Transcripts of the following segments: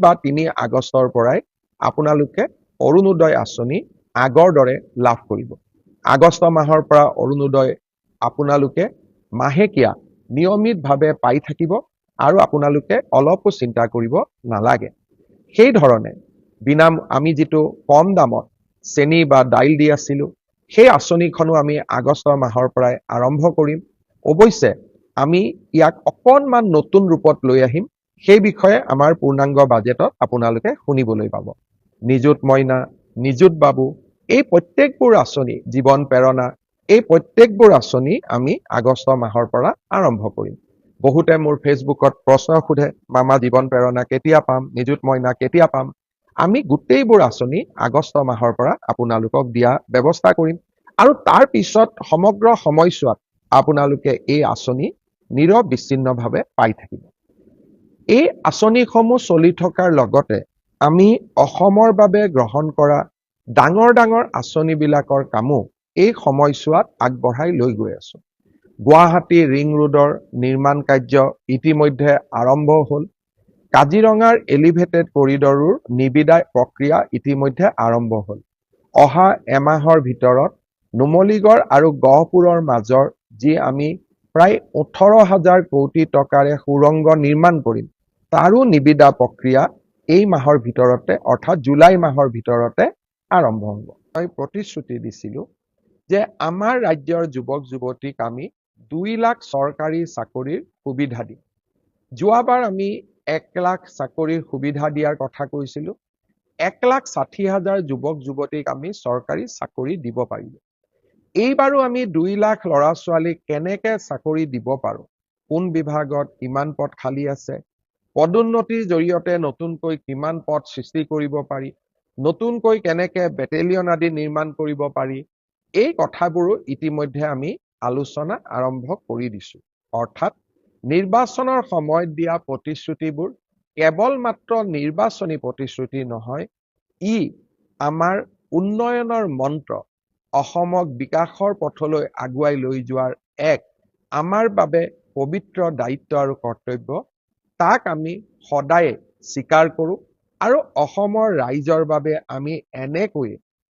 বা ৩ আগষ্টৰ পৰাই আপোনালোকে অৰুণোদয় আঁচনি আগৰ দৰে লাভ কৰিব। আগষ্ট মাহৰ পৰা অৰুণোদয় আপোনালোকে মাহেকীয়া নিয়মিতভাৱে পাই থাকিব আৰু আপোনালোকে অলপো চিন্তা কৰিব নালাগে। সেই ধৰণে আমি যিটো কম দামত চেনি বা দাইল দি আছিলোঁ, সেই আঁচনিখনো আমি আগষ্ট মাহৰ পৰাই আৰম্ভ কৰিম। অৱশ্যে আমি ইয়াক অকণমান নতুন ৰূপত লৈ আহিম। সেই বিষয়ে আমাৰ পূৰ্ণাংগ বাজেটত আপোনালোকে শুনিবলৈ পাব। নিযুত মইনা, নিযুত বাবু, এই প্ৰত্যেকবোৰ আঁচনি, জীৱন প্ৰেৰণা, এই প্ৰত্যেকবোৰ আঁচনি আমি আগষ্ট মাহৰ পৰা আৰম্ভ কৰিম। বহুতে মোৰ ফেচবুকত প্ৰশ্ন সোধে, মামা জীৱন প্ৰেৰণা কেতিয়া পাম, নিযুত মইনা কেতিয়া পাম? আমি গোটেইবোৰ আঁচনি আগষ্ট মাহৰ পৰা আপোনালোকক দিয়া ব্যৱস্থা কৰিম আৰু তাৰ পিছত সমগ্ৰ সময়ছোৱাত আপোনালোকে এই আঁচনি নিৰবিচ্ছিন্নভাৱে পাই থাকিব। এই আঁচনিসমূহ চলি থকাৰ লগতে আমি অসমৰ বাবে গ্ৰহণ কৰা ডাঙৰ ডাঙৰ আঁচনিবিলাকৰ কামো এই সময়ছোৱাত আগবঢ়াই লৈ গৈ আছো। গুৱাহাটী ৰিং ৰোডৰ নিৰ্মাণ কাৰ্য ইতিমধ্যে আৰম্ভ হ'ল। কাজিৰঙাৰ এলিভেটেড কৰিডৰৰ নিবিদায় প্ৰক্ৰিয়া ইতিমধ্যে আৰম্ভ হ'ল। অহা এমাহৰ ভিতৰত নুমলীগড় আৰু গহপুৰৰ মাজৰ যি আমি প্ৰায় 18,000 কোটি টকাৰে সুৰংগ নিৰ্মাণ কৰিম, তাৰো নিবিদা প্ৰক্ৰিয়া এই মাহৰ ভিতৰতে অৰ্থাৎ জুলাই মাহৰ ভিতৰতে আৰম্ভ হ'ব। মই প্ৰতিশ্ৰুতি দিছিলোঁ যে আমাৰ ৰাজ্যৰ যুৱক যুৱতীক আমি 2 লাখ চৰকাৰী চাকৰিৰ সুবিধা দিম। যোৱাবাৰ আমি 1 লাখ চাকৰিৰ সুবিধা দিয়াৰ কথা কৈছিলোঁ। 1,60,000 যুৱক যুৱতীক আমি চৰকাৰী চাকৰি দিব পাৰিলোঁ। এইবাৰো আমি 2 লাখ ল'ৰা ছোৱালীক কেনেকে চাকৰি দিব পাৰোঁ, কোন বিভাগত কিমান পদ খালী আছে, পদোন্নতিৰ জৰিয়তে নতুনকৈ কিমান পদ সৃষ্টি কৰিব পাৰি, নতুনকৈ কেনেকে বেটেলিয়ন আদি নিৰ্মাণ কৰিব পাৰি, এই কথাবোৰো ইতিমধ্যে আমি আলোচনা আৰম্ভ কৰি দিছোঁ। অৰ্থাৎ নিৰ্বাচনৰ সময়ত দিয়া প্ৰতিশ্ৰুতিবোৰ কেৱল মাত্ৰ নিৰ্বাচনী প্ৰতিশ্ৰুতি নহয়, ই আমাৰ উন্নয়নৰ মন্ত্ৰ, অসমক বিকাশৰ পথলৈ আগুৱাই লৈ যোৱাৰ এক আমাৰ বাবে পবিত্ৰ দায়িত্ব আৰু কৰ্তব্য। তাক আমি সদায় স্বীকাৰ কৰোঁ আৰু অসমৰ ৰাইজৰ বাবে আমি এনেকৈ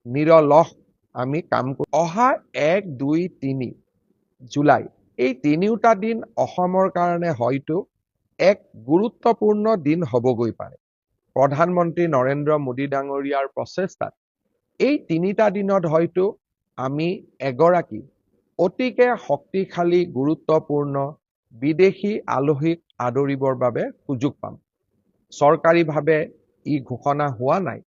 নিৰলস আমি কাম কৰোঁ। অহা 1, 2, 3 জুলাই এই তিনিওটা দিন অসমৰ কাৰণে হয়তো এক গুৰুত্বপূৰ্ণ দিন হ'বগৈ পাৰে। প্ৰধানমন্ত্ৰী নৰেন্দ্ৰ মোদী ডাঙৰীয়াৰ প্ৰচেষ্টাত এই 3টা দিনত হয়তো আমি এগৰাকী অতিকে শক্তিশালী গুৰুত্বপূৰ্ণ বিদেশী আলহীক আদৰিবৰ বাবে সুযোগ পাম। চৰকাৰীভাৱে ই ঘোষণা হোৱা নাই,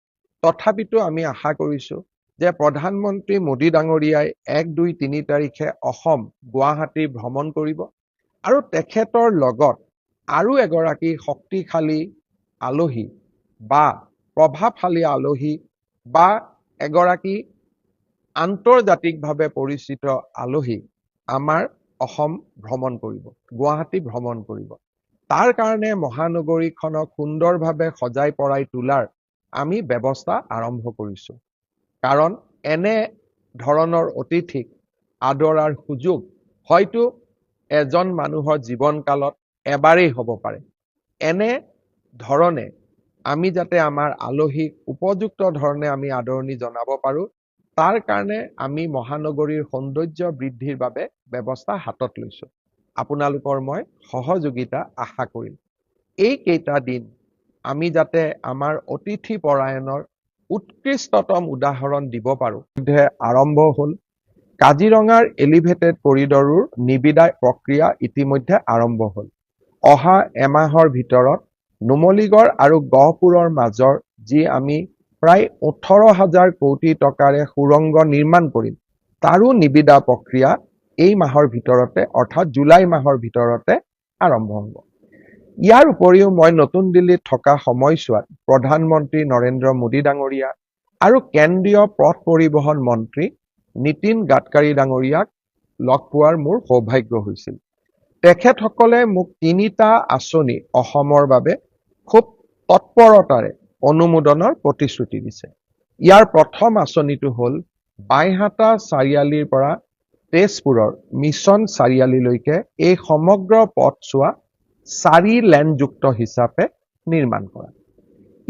তথাপিতো আমি আশা কৰিছোঁ যে প্ৰধানমন্ত্ৰী মোদী ডাঙৰীয়াই 1, 2, 3 তাৰিখে অসম গুৱাহাটী ভ্ৰমণ কৰিব আৰু তেখেতৰ লগত আৰু এগৰাকী শক্তিশালী আলহী বা প্ৰভাৱশালী আলহী বা এগৰাকী আন্তৰ্জাতিকভাৱে পৰিচিত আলহী আমাৰ অসম ভ্ৰমণ কৰিব, গুৱাহাটী ভ্ৰমণ কৰিব। তাৰ কাৰণে মহানগৰীখনক সুন্দৰভাৱে সজাই পৰাই তোলাৰ আমি ব্যৱস্থা আৰম্ভ কৰিছোঁ। কাৰণ এনে ধৰণৰ অতিথিক আদৰাৰ সুযোগ হয়তো এজন মানুহৰ জীৱনকালত এবাৰেই হ'ব পাৰে। এনে ধৰণে আমি যাতে আমাৰ আলহীক উপযুক্ত ধৰণে আমি আদৰণি জনাব পাৰোঁ, তাৰ কাৰণে আমি মহানগৰীৰ সৌন্দৰ্য বৃদ্ধিৰ বাবে ব্যৱস্থা হাতত লৈছোঁ। আপোনালোকৰ মই সহযোগিতা আশা কৰিম। এই কেইটা দিন আমি যাতে আমাৰ অতিথি পৰায়ণৰ উৎকৃষ্টতম উদাহৰণ দিব পাৰোঁ। আৰম্ভ হ'ল। কাজিৰঙাৰ এলিভেটেড কৰিডৰৰ নিবিদায় প্ৰক্ৰিয়া ইতিমধ্যে আৰম্ভ হ'ল। অহা এমাহৰ ভিতৰত নুমলীগড় আৰু গহপুৰৰ মাজৰ যি আমি প্ৰায় 18,000 কোটি টকাৰে সুৰংগ নিৰ্মাণ কৰিম, তাৰো নিবিদা প্ৰক্ৰিয়া এই মাহৰ ভিতৰতে অৰ্থাৎ জুলাই মাহৰ ভিতৰতে আৰম্ভ হ'ব। ইয়াৰ উপৰিও মই নতুন দিল্লীত থকা সময়ছোৱাত প্ৰধানমন্ত্ৰী নৰেন্দ্ৰ মোদী ডাঙৰীয়া আৰু কেন্দ্ৰীয় পথ পৰিবহণ মন্ত্ৰী নীতিন গাডকাৰী ডাঙৰীয়াক লগ পোৱাৰ মোৰ সৌভাগ্য হৈছিল। তেখেতসকলে মোক 3টা আঁচনি অসমৰ বাবে খুব তৎপৰতাৰে অনুমোদনৰ প্ৰতিশ্ৰুতি দিছে। ইয়াৰ প্ৰথম আঁচনিটো হ'ল বাইহাটা চাৰিআলিৰ পৰা তেজপুৰৰ মিছন চাৰিআলিলৈকে এই সমগ্ৰ পথছোৱা 4 লেনযুক্ত হিচাপে নিৰ্মাণ কৰা।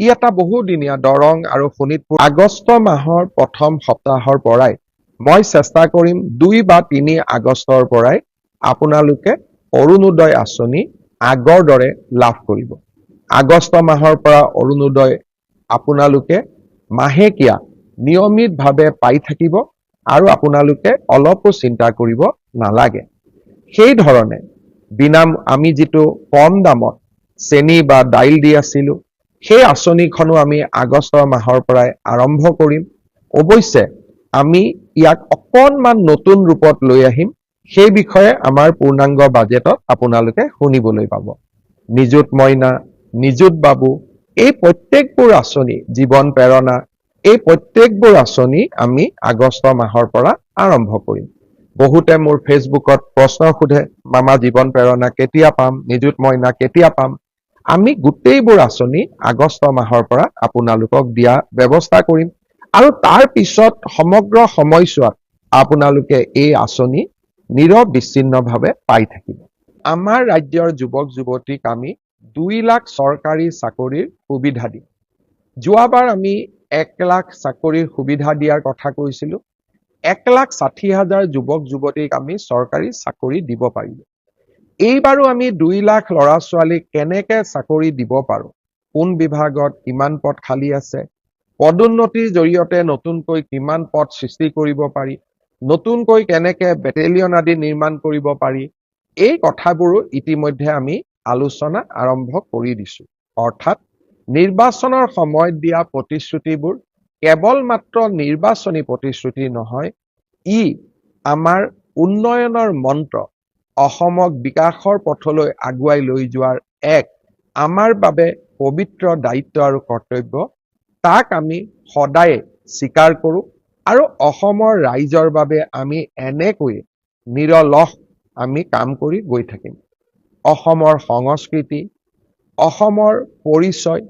ই এটা বহুদিনীয়া দৰং আৰু শোণিতপুৰ আগষ্ট মাহৰ প্ৰথম সপ্তাহৰ পৰাই মই চেষ্টা কৰিম 2 বা 3 আগষ্টৰ পৰাই আপোনালোকে অৰুণোদয় আঁচনি আগৰ দৰে লাভ কৰিব। আগষ্ট মাহৰ পৰা অৰুণোদয় আপোনালোকে মাহেকীয়া নিয়মিতভাৱে পাই থাকিব আৰু আপোনালোকে অলপো চিন্তা কৰিব নালাগে। সেই ধৰণে আমি যিটো কম দামত চেনি বা দাইল দি আছিলো, সেই আঁচনিখনো আমি আগষ্ট মাহৰ পৰাই আৰম্ভ কৰিম। অৱশ্যে আমি ইয়াক অকণমান নতুন ৰূপত লৈ আহিম। সেই বিষয়ে আমাৰ পূৰ্ণাংগ বাজেটত আপোনালোকে শুনিবলৈ পাব। নিযুত মইনা, নিযুত বাবু, এই প্ৰত্যেকবোৰ আঁচনি, জীৱন প্ৰেৰণা, এই প্ৰত্যেকবোৰ আঁচনি আমি আগষ্ট মাহৰ পৰা আৰম্ভ কৰিম। বহুতে মোৰ ফেচবুকত প্ৰশ্ন সোধে, মামা জীৱন প্ৰেৰণা কেতিয়া পাম, নিযুত মইনা কেতিয়া পাম? আমি গোটেইবোৰ আঁচনি আগষ্ট মাহৰ পৰা আপোনালোকক দিয়া ব্যৱস্থা কৰিম আৰু তাৰ পিছত সমগ্ৰ সময়ছোৱাত আপোনালোকে এই আঁচনি নিৰবিচ্ছিন্নভাৱে পাই থাকিব। আমাৰ ৰাজ্যৰ যুৱক যুৱতীক আমি 2 লাখ চৰকাৰী চাকৰিৰ সুবিধা দিম। যোৱাবাৰ আমি 1 লাখ চাকৰিৰ সুবিধা দিয়াৰ কথা কৈছিলো। 1,60,000 যুৱক যুৱতীক আমি চৰকাৰী চাকৰি দিব পাৰিলো। এইবাৰো আমি 2 লাখ ল'ৰা ছোৱালীক কেনেকে চাকৰি দিব পাৰো, কোন বিভাগত কিমান পদ খালী আছে, পদোন্নতিৰ জৰিয়তে নতুনকৈ কিমান পদ সৃষ্টি কৰিব পাৰি, নতুনকৈ কেনেকে বেটেলিয়ন আদি নিৰ্মাণ কৰিব পাৰি, এই কথাবোৰো ইতিমধ্যে আমি আলোচনা আৰম্ভ কৰি দিছো। অৰ্থাৎ নিৰ্বাচনৰ সময়ত দিয়া প্ৰতিশ্ৰুতিবোৰ কেৱল মাত্ৰ নিৰ্বাচনী প্ৰতিশ্ৰুতি নহয়, ই আমাৰ উন্নয়নৰ মন্ত্ৰ, অসমক বিকাশৰ পথলৈ আগুৱাই লৈ যোৱাৰ এক আমাৰ বাবে পবিত্ৰ দায়িত্ব আৰু কৰ্তব্য। তাক আমি সদায়ে স্বীকাৰ কৰোঁ আৰু অসমৰ ৰাইজৰ বাবে আমি এনেকৈয়ে নিৰলস আমি কাম কৰি গৈ থাকিম। অসমৰ সংস্কৃতি, অসমৰ পৰিচয়,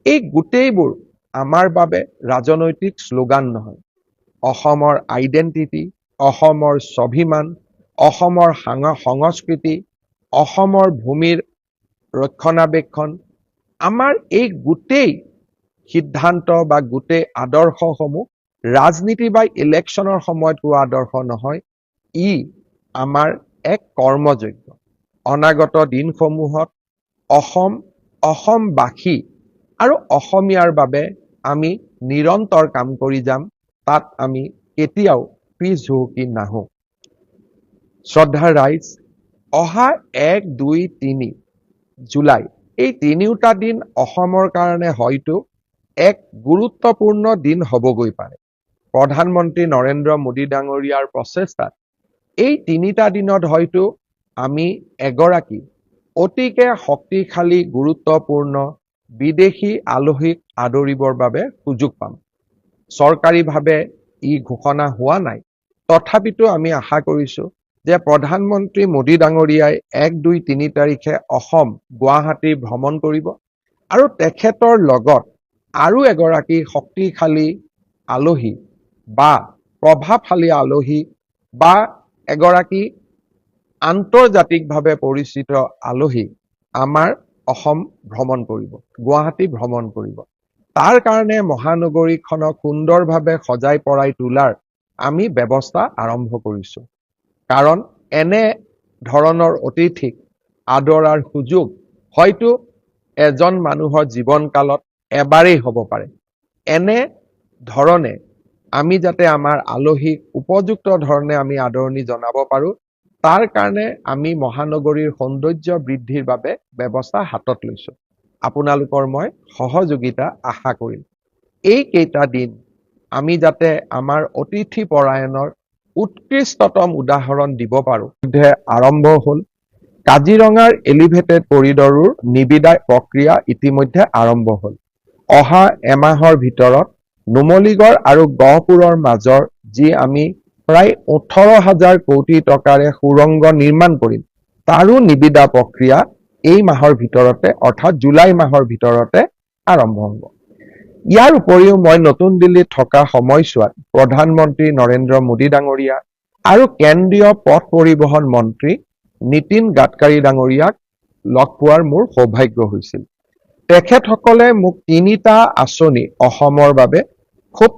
এই গোটেইবোৰ আমাৰ বাবে ৰাজনৈতিক শ্লোগান নহয়। অসমৰ আইডেণ্টিটি, অসমৰ স্বাভিমান, অসমৰ সংস্কৃতি, অসমৰ ভূমিৰ ৰক্ষণাবেক্ষণ, আমাৰ এই গোটেই সিদ্ধান্ত বা গোটেই আদৰ্শসমূহ ৰাজনীতি বা ইলেকশ্যনৰ সময়ত হোৱা আদৰ্শ নহয়, ই আমাৰ এক কৰ্মযোগ্য। অনাগত দিনসমূহত অসমবাসী আৰু অসমীয়াৰ বাবে আমি নিৰন্তৰ কাম কৰি যাম। তাত আমি কেতিয়াও পিছ হুহুকি নাহো। শ্ৰদ্ধাৰ ৰাইজ, অহা 1, 2, 3 জুলাই এই 3টা দিন অসমৰ কাৰণে হয়তো এক গুৰুত্বপূৰ্ণ দিন হ'বগৈ পাৰে। প্ৰধানমন্ত্ৰী নৰেন্দ্ৰ মোদী ডাঙৰীয়াৰ প্ৰচেষ্টাত এই 3টা দিনত হয়তো আমি এগৰাকী অতিকে শক্তিশালী গুৰুত্বপূৰ্ণ বিদেশী আলহীক আদৰিবৰ বাবে সুযোগ পাম। চৰকাৰীভাৱে ই ঘোষণা হোৱা নাই, তথাপিতো আমি আশা কৰিছো যে প্ৰধানমন্ত্ৰী মোদী ডাঙৰীয়াই 1, 2, 3 তাৰিখে অসম গুৱাহাটী ভ্ৰমণ কৰিব আৰু তেখেতৰ লগত আৰু এগৰাকী শক্তিশালী আলহী বা প্ৰভাৱশালী আলহী বা এগৰাকী আন্তৰ্জাতিকভাৱে পৰিচিত আলহী আমাৰ অসম ভ্ৰমণ কৰিব, গুৱাহাটী ভ্ৰমণ কৰিব। তাৰ কাৰণে মহানগৰীখনক সুন্দৰভাৱে সজাই পৰাই তোলাৰ আমি ব্যৱস্থা আৰম্ভ কৰিছো। কাৰণ এনে ধৰণৰ অতিথিক আদৰাৰ সুযোগ হয়তো এজন মানুহৰ জীৱনকালত এবাৰেই হ'ব পাৰে। এনে ধৰণে আমি যাতে আমাৰ আলহীক উপযুক্ত ধৰণে আমি আদৰণি জনাব পাৰো, তাৰ কাৰণে আমি মহানগৰীৰ সৌন্দৰ্য বৃদ্ধিৰ বাবে ব্যৱস্থা হাতত লৈছো। আপোনালোকৰ মই সহযোগিতা আশা কৰিম। এই কেইটা দিন আমি যাতে আমাৰ অতিথি পৰায়ণৰ উৎকৃষ্টতম উদাহৰণ দিব পাৰো। আৰম্ভ হ'ল কাজিৰঙাৰ এলিভেটেড কৰিডৰৰ নিবিদায় প্ৰক্ৰিয়া ইতিমধ্যে আৰম্ভ হ'ল। অহা এমাহৰ ভিতৰত নুমলীগড় আৰু গহপুৰৰ মাজৰ যি আমি প্ৰায় 18,000 কোটি টকাৰে সুৰংগ নিৰ্মাণ কৰিম, তাৰো নিবিদা প্ৰক্ৰিয়া এই মাহৰ ভিতৰতে অৰ্থাৎ জুলাই মাহৰ ভিতৰতে আৰম্ভ হ'ব। ইয়াৰ উপৰিও মই নতুন দিল্লীত থকা সময়ছোৱাত প্ৰধানমন্ত্ৰী নৰেন্দ্ৰ মোদী ডাঙৰীয়া আৰু কেন্দ্ৰীয় পথ পৰিবহণ মন্ত্ৰী নীতিন গাডকাৰী ডাঙৰীয়াক লগ পোৱাৰ মোৰ সৌভাগ্য হৈছিল। তেখেতসকলে মোক তিনিটা আঁচনি অসমৰ বাবে খুব